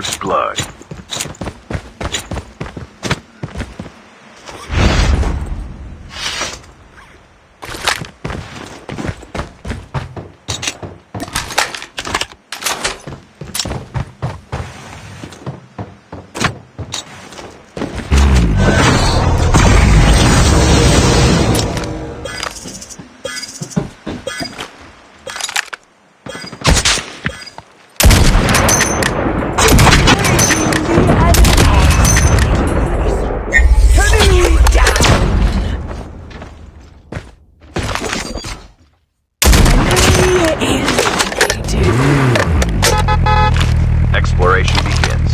First blood. Exploration begins.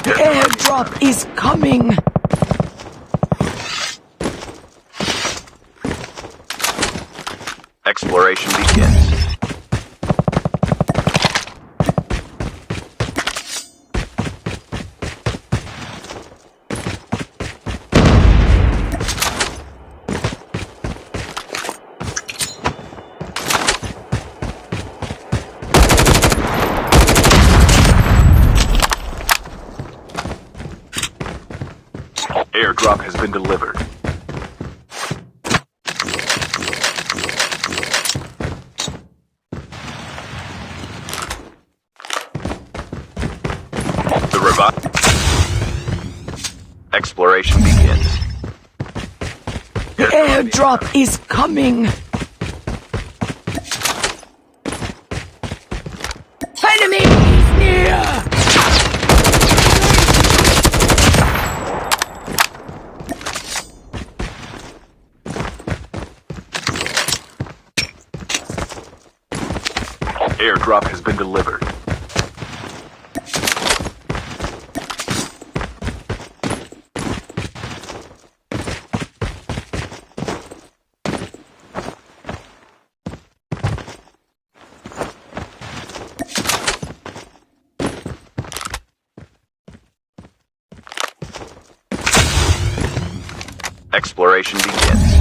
The airdrop is coming. Exploration begins. Airdrop has been delivered. The revive. Exploration begins. The airdrop is coming. Enemy is near. Airdrop has been delivered. Exploration begins.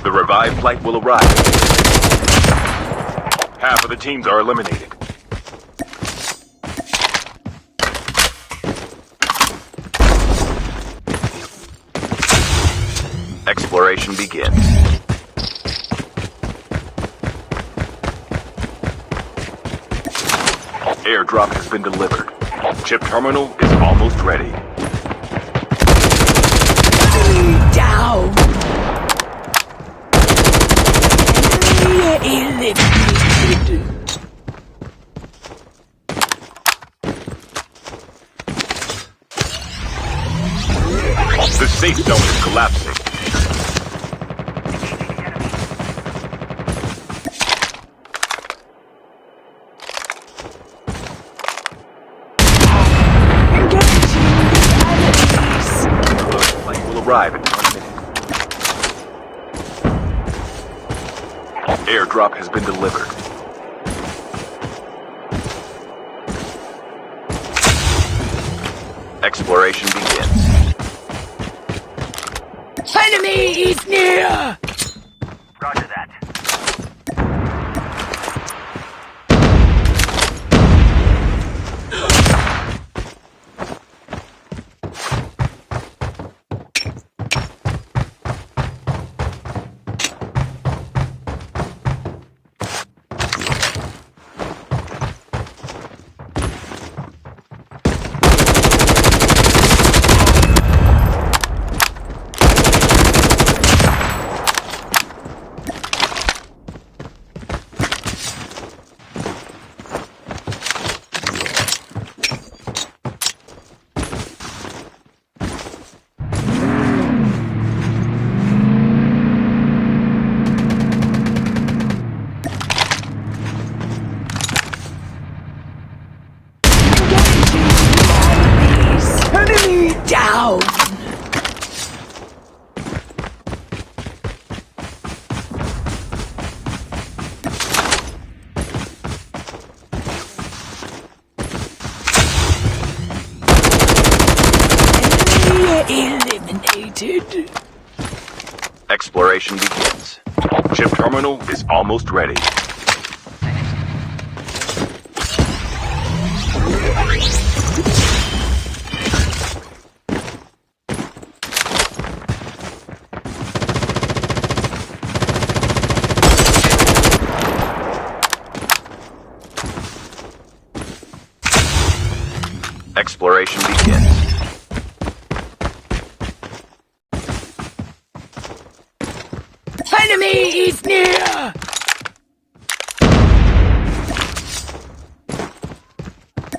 The revived flight will arrive. Half of the teams are eliminated. Exploration begins. Airdrop has been delivered. Chip terminal is almost ready. Down. Enemy eliminated. The safe zone is collapsing. Arrive in 1 minute. Airdrop has been delivered. Exploration begins. Enemy is near. Roger that. Eliminated. Exploration begins. Chip terminal is almost ready. Exploration begins. Enemy is near!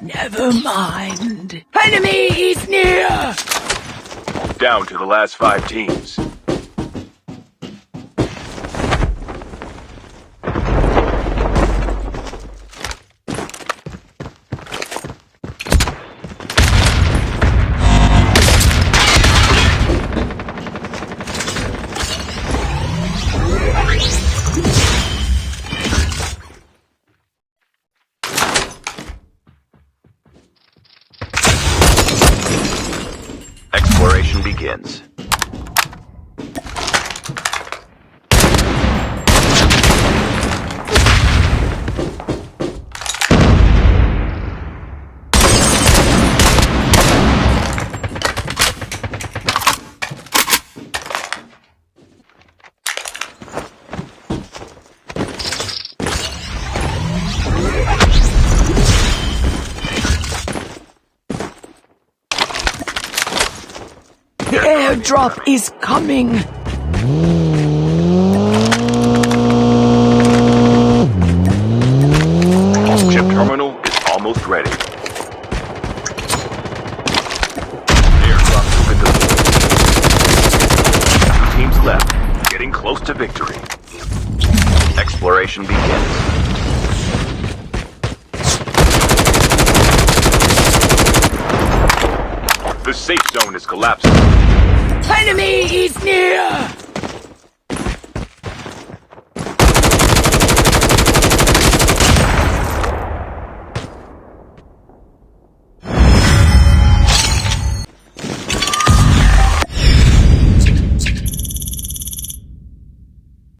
Never mind. Enemy is near! Down to the last 5 teams. Exploration begins. The airdrop is coming. Chip terminal is almost ready. Airdrop has been delivered. 2 teams left, getting close to victory. Exploration begins. The safe zone is collapsing. Enemy is near!